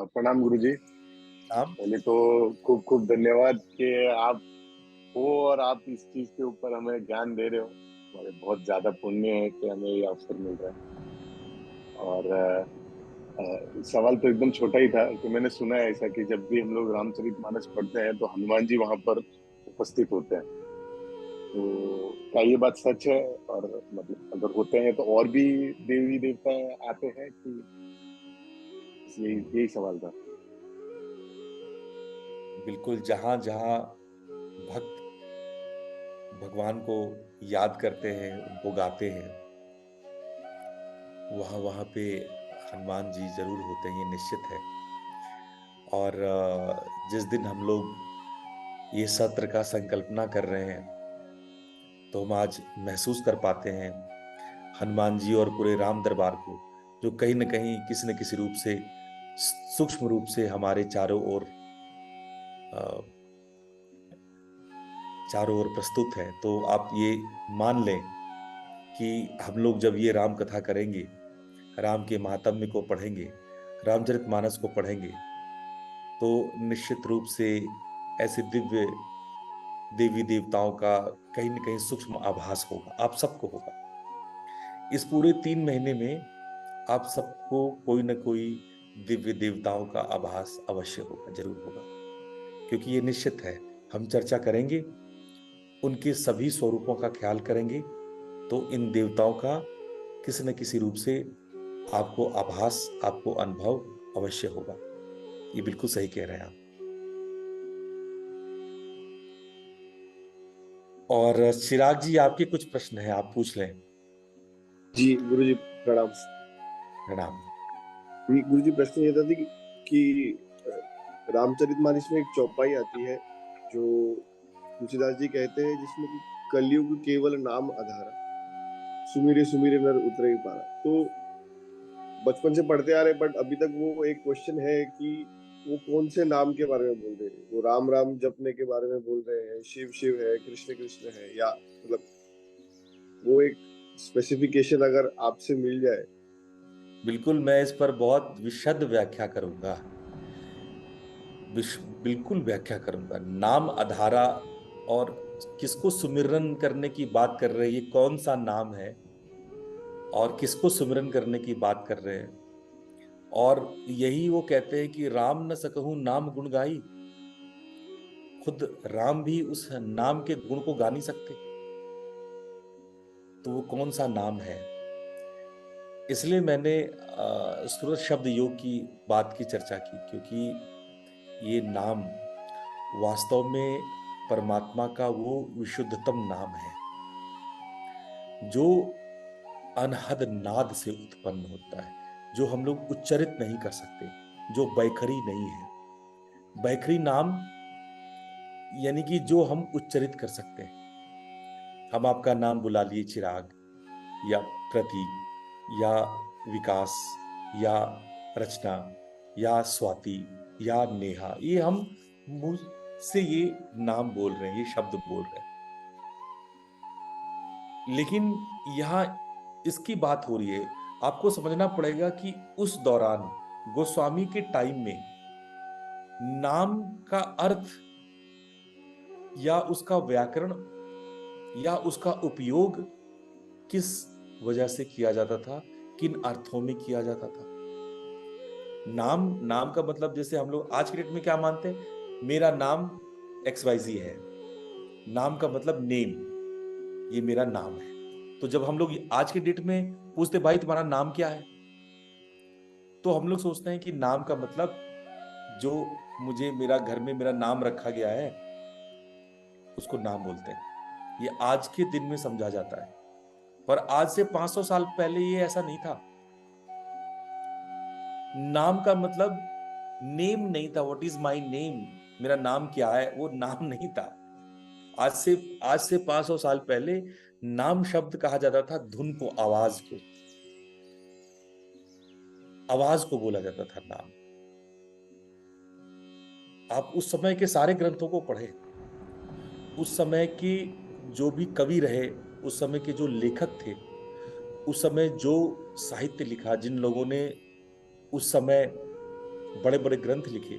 प्रणाम गुरुजी। नाम। पहले तो खूब खूब धन्यवाद कि आप हो और आप इस चीज के ऊपर हमें ज्ञान दे रहे हो। हमारे बहुत ज्यादा पुण्य है कि हमें ये अवसर मिल रहा है। और सवाल तो एकदम छोटा ही था कि मैंने सुना है ऐसा कि जब भी हम लोग रामचरितमानस पढ़ते हैं तो हनुमान जी वहां पर उपस्थित होते हैं। तो क्या ये बात सच है? और मतलब अगर होते हैं तो और भी देवी देवता आते हैं कि यही यही सवाल था। बिल्कुल, जहाँ जहाँ भक्त भगवान को याद करते हैं, उनको गाते हैं, वहाँ वहाँ पे हनुमान जी जरूर होते हैं, ये निश्चित है। और जिस दिन हम लोग ये सत्र का संकल्पना कर रहे हैं, तो हम आज महसूस कर पाते हैं हनुमान जी और पूरे राम दरबार को, जो कहीं न कहीं किसी न किसी रूप से, सूक्ष्म रूप से हमारे चारों ओर प्रस्तुत है। तो आप ये मान लें कि हम लोग जब ये राम कथा करेंगे, राम के महात्म्य को पढ़ेंगे, रामचरितमानस को पढ़ेंगे, तो निश्चित रूप से ऐसे दिव्य देवी देवताओं का कहीं न कहीं सूक्ष्म आभास होगा, आप सबको होगा। इस पूरे 3 महीने में आप सबको कोई न कोई दिव्य देवताओं का आभास अवश्य होगा, जरूर होगा। क्योंकि ये निश्चित है, हम चर्चा करेंगे, उनके सभी स्वरूपों का ख्याल करेंगे, तो इन देवताओं का किसी न किसी रूप से आपको आभास, आपको अनुभव अवश्य होगा। ये बिल्कुल सही कह रहे हैं आप। और चिराग जी, आपके कुछ प्रश्न हैं, आप पूछ लें। जी गुरुजी प्रणाम। प्रणाम। गुरुजी प्रश्न ये था कि रामचरितमानस में एक चौपाई आती है जो तुलसीदास जी कहते हैं, जिसमें कि कलयुग केवल नाम आधारा, सुमिरे सुमिरे नर उतरे पारा। तो बचपन से पढ़ते आ रहे, बट अभी तक वो एक क्वेश्चन है कि वो कौन से नाम के बारे में बोल रहे हैं? वो राम राम जपने के बारे में बोल रहे हैं, शिव शिव है, कृष्ण कृष्ण है, या मतलब वो एक स्पेसिफिकेशन अगर आपसे मिल जाए। बिल्कुल, मैं इस पर बहुत विशद व्याख्या करूंगा। बिल्कुल व्याख्या करूंगा। नाम अधारा और किसको सुमिरन करने की बात कर रहे हैं, ये कौन सा नाम है, और किसको सुमिरन करने की बात कर रहे हैं। और यही वो कहते हैं कि राम न सकहूं नाम गुण गाई। खुद राम भी उस नाम के गुण को गा नहीं सकते, तो वो कौन सा नाम है। इसलिए मैंने सूरत शब्द योग की बात की चर्चा की, क्योंकि ये नाम वास्तव में परमात्मा का वो विशुद्धतम नाम है, जो अनहद नाद से उत्पन्न होता है, जो हम लोग उच्चरित नहीं कर सकते, जो बैखरी नहीं है। बैखरी नाम यानी कि जो हम उच्चरित कर सकते हैं। हम आपका नाम बुला लिए चिराग, या प्रतीक, या विकास, या रचना, या स्वाति, या नेहा, ये हम मुंह से ये नाम बोल रहे हैं, ये शब्द बोल रहे हैं। लेकिन यहां इसकी बात हो रही है, आपको समझना पड़ेगा कि उस दौरान गोस्वामी के टाइम में नाम का अर्थ या उसका व्याकरण या उसका उपयोग किस वजह से किया जाता था, किन अर्थों में किया जाता था। नाम नाम का मतलब, जैसे हम लोग आज के डेट में क्या मानते हैं, मेरा नाम XYZ है। नाम का मतलब नेम, ये मेरा नाम है। तो जब हम लोग आज के डेट में पूछते भाई तुम्हारा नाम क्या है, तो हम लोग सोचते हैं कि नाम का मतलब जो मुझे मेरा घर में मेरा नाम रखा गया है उसको नाम बोलते हैं। ये आज के दिन में समझा जाता है, पर आज से 500 साल पहले ये ऐसा नहीं था। नाम का मतलब नेम नहीं था। व्हाट इज माई नेम, मेरा नाम क्या है, वो नाम नहीं था। आज से 500 साल पहले नाम शब्द कहा जाता था धुन को, आवाज को बोला जाता था नाम। आप उस समय के सारे ग्रंथों को पढ़े, उस समय के जो भी कवि रहे, उस समय के जो लेखक थे, उस समय जो साहित्य लिखा, जिन लोगों ने उस समय बड़े बड़े ग्रंथ लिखे,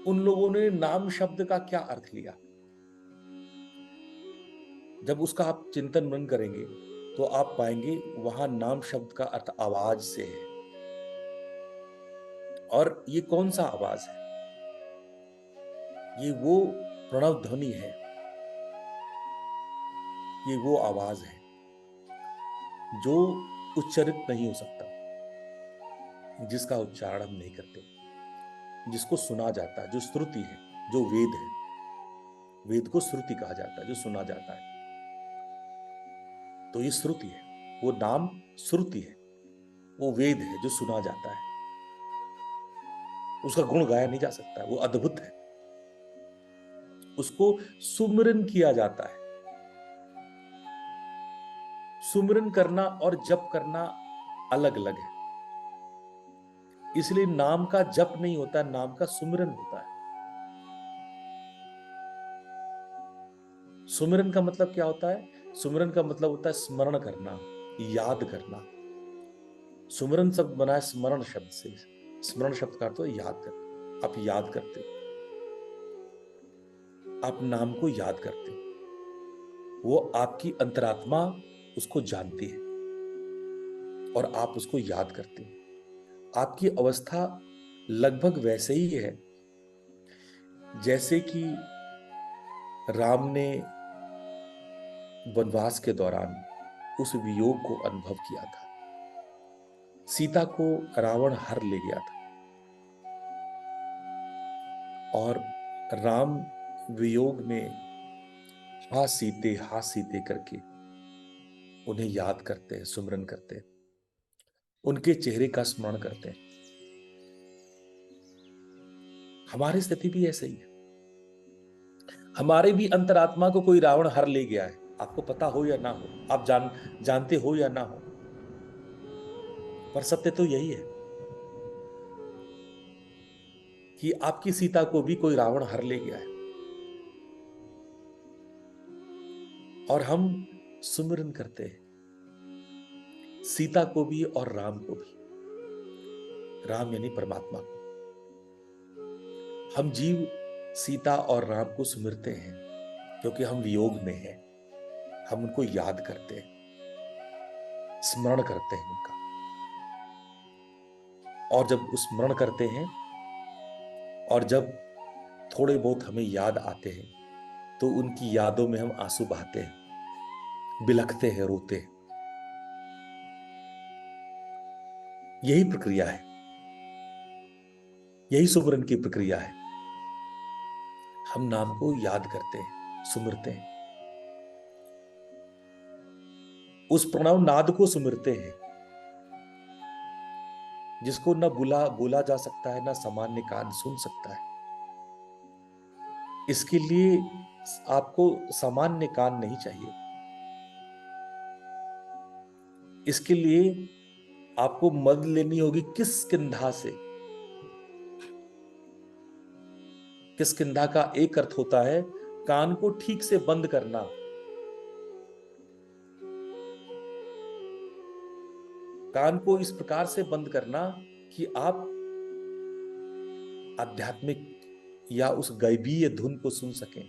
उन लोगों ने नाम शब्द का क्या अर्थ लिया? जब उसका आप चिंतन मनन करेंगे तो आप पाएंगे वहां नाम शब्द का अर्थ आवाज से है। और ये कौन सा आवाज है? ये वो प्रणव ध्वनि है, ये वो आवाज है जो उच्चारित नहीं हो सकता, जिसका उच्चारण हम नहीं करते, जिसको सुना जाता है, जो श्रुति है, जो वेद है। वेद को श्रुति कहा जाता है, जो सुना जाता है। तो ये श्रुति है, वो नाम श्रुति है, वो वेद है जो सुना जाता है। उसका गुण गाया नहीं जा सकता, वो अद्भुत है, उसको सुमिरन किया जाता है। सुमिरन करना और जप करना अलग अलग है, इसलिए नाम का जप नहीं होता, नाम का सुमिरन होता है। सुमिरन का मतलब क्या होता है? सुमिरन का मतलब होता है स्मरण करना, याद करना। सुमिरन शब्द बना है स्मरण शब्द से। स्मरण शब्द का अर्थ है याद करना। आप याद करते हो, आप नाम को याद करते हो, वो आपकी अंतरात्मा उसको जानती है और आप उसको याद करते हो। आपकी अवस्था लगभग वैसे ही है जैसे कि राम ने वनवास के दौरान उस वियोग को अनुभव किया था। सीता को रावण हर ले गया था और राम वियोग में हा सीते करके उन्हें याद करते हैं, सुमिरन करते हैं, उनके चेहरे का स्मरण करते हैं। हमारी स्थिति भी ऐसे ही है। हमारे भी अंतरात्मा को कोई रावण हर ले गया है, आपको पता हो या ना हो, आप जानते हो या ना हो, पर सत्य तो यही है कि आपकी सीता को भी कोई रावण हर ले गया है और हम सुमिरन करते हैं सीता को भी और राम को भी। राम यानी परमात्मा को। हम जीव सीता और राम को सुमिरते हैं क्योंकि हम वियोग में हैं, हम उनको याद करते हैं, स्मरण करते हैं उनका। और जब स्मरण करते हैं और जब थोड़े बहुत हमें याद आते हैं तो उनकी यादों में हम आंसू बहाते हैं, बिलखते हैं, रोते हैं। यही प्रक्रिया है, यही सुमिरन की प्रक्रिया है। हम नाम को याद करते हैं, सुमिरते हैं, उस प्रणव नाद को सुमिरते हैं जिसको न बोला जा सकता है, ना सामान्य कान सुन सकता है। इसके लिए आपको सामान्य कान नहीं चाहिए, इसके लिए आपको मदद लेनी होगी किष्किंधा से। किष्किंधा का एक अर्थ होता है कान को ठीक से बंद करना। कान को इस प्रकार से बंद करना कि आप आध्यात्मिक या उस गैबीय धुन को सुन सकें,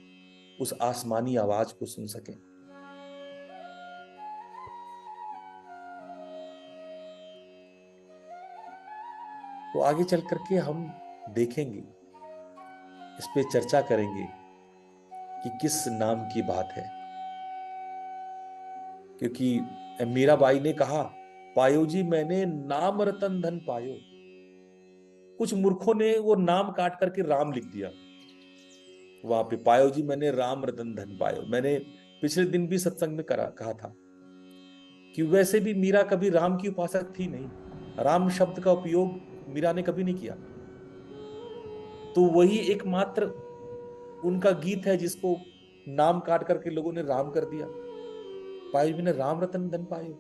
उस आसमानी आवाज को सुन सकें। तो आगे चल करके हम देखेंगे, इस पे चर्चा करेंगे कि किस नाम की बात है। क्योंकि मीराबाई ने कहा, पायो जी मैंने नाम रतन धन पायो। कुछ मूर्खों ने वो नाम काट करके राम लिख दिया वहां पे, पायो जी मैंने राम रतन धन पायो। मैंने पिछले दिन भी सत्संग में कहा था कि वैसे भी मीरा कभी राम की उपासक थी नहीं, राम शब्द का उपयोग मीरा ने कभी नहीं किया। तो वही एकमात्र उनका गीत है जिसको नाम काट करके लोगों ने राम कर दिया। पायो जी ने राम रतन धन पायो,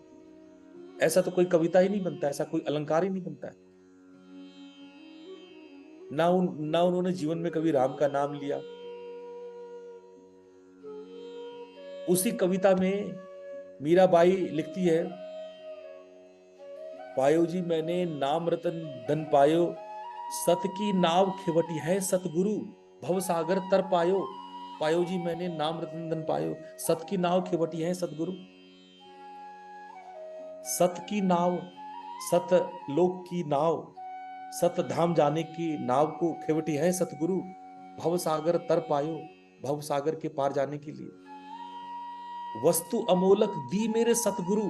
ऐसा तो कोई कविता ही नहीं बनता, ऐसा कोई अलंकार ही नहीं बनता है। ना उन्होंने जीवन में कभी राम का नाम लिया। उसी कविता में मीराबाई लिखती है पायो जी मैंने नाम रतन धन पायो, सत की नाव खिवटी है सतगुरु, भव सागर तर पायो। पायो जी मैंने नाम रतन धन पायो, सत की नाव खिवटी है सतगुरु। सत की नाव, सत लोक की नाव, सत धाम जाने की नाव को खिवटी है सतगुरु, भव सागर तर पायो। भव सागर के पार जाने के लिए वस्तु अमोलक दी मेरे सतगुरु।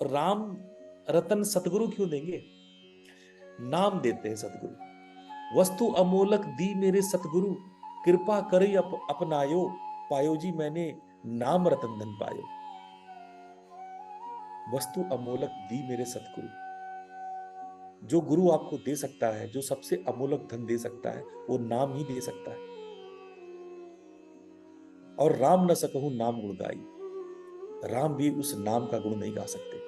राम रतन सतगुरु क्यों देंगे? नाम देते हैं सतगुरु। वस्तु अमोलक दी मेरे सतगुरु, कृपा करी अपनायो। पायो जी मैंने नाम रतन धन पायो। वस्तु अमोलक दी मेरे सतगुरु। जो गुरु आपको दे सकता है, जो सबसे अमूल्य धन दे सकता है, वो नाम ही दे सकता है। और राम न सकहु नाम गुण गाई, राम भी उस नाम का गुण नहीं गा सकते।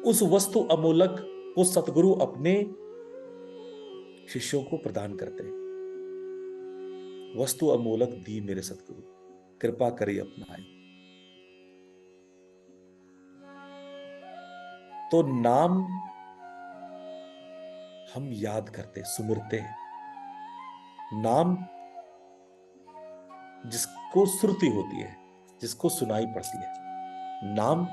उस वस्तु अमूलक को सतगुरु अपने शिष्यों को प्रदान करते हैं। वस्तु अमूलक दी मेरे सतगुरु, कृपा करे अपनाए। तो नाम हम याद करते, सुमिरते हैं। नाम जिसको श्रुति होती है, जिसको सुनाई पड़ती है। नाम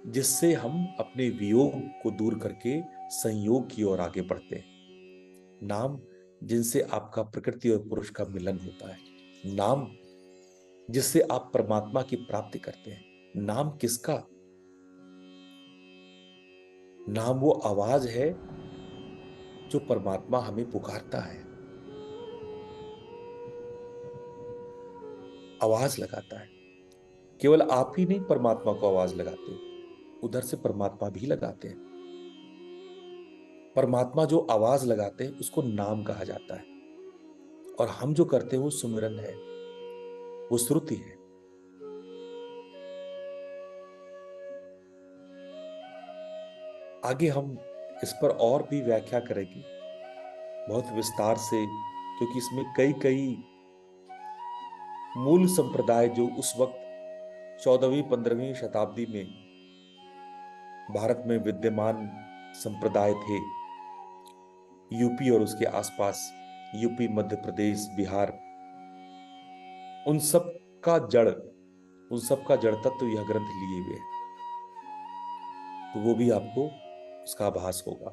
जिससे हम अपने वियोग को दूर करके संयोग की ओर आगे बढ़ते हैं। नाम जिनसे आपका प्रकृति और पुरुष का मिलन होता है। नाम जिससे आप परमात्मा की प्राप्ति करते हैं। नाम किसका? नाम वो आवाज है जो परमात्मा हमें पुकारता है, आवाज लगाता है। केवल आप ही नहीं परमात्मा को आवाज लगाते, उधर से परमात्मा भी लगाते हैं। परमात्मा जो आवाज लगाते हैं उसको नाम कहा जाता है, और हम जो करते हैं वो सुमिरन है, वो श्रुति है। आगे हम इस पर और भी व्याख्या करेंगे बहुत विस्तार से, क्योंकि इसमें कई कई मूल संप्रदाय जो उस वक्त 14वीं 15वीं शताब्दी में भारत में विद्यमान संप्रदाय थे, यूपी और उसके आसपास, यूपी, मध्य प्रदेश, बिहार, उन सब का जड़ तत्व यह ग्रंथ लिए हुए हैं। तो वो भी आपको उसका आभास होगा।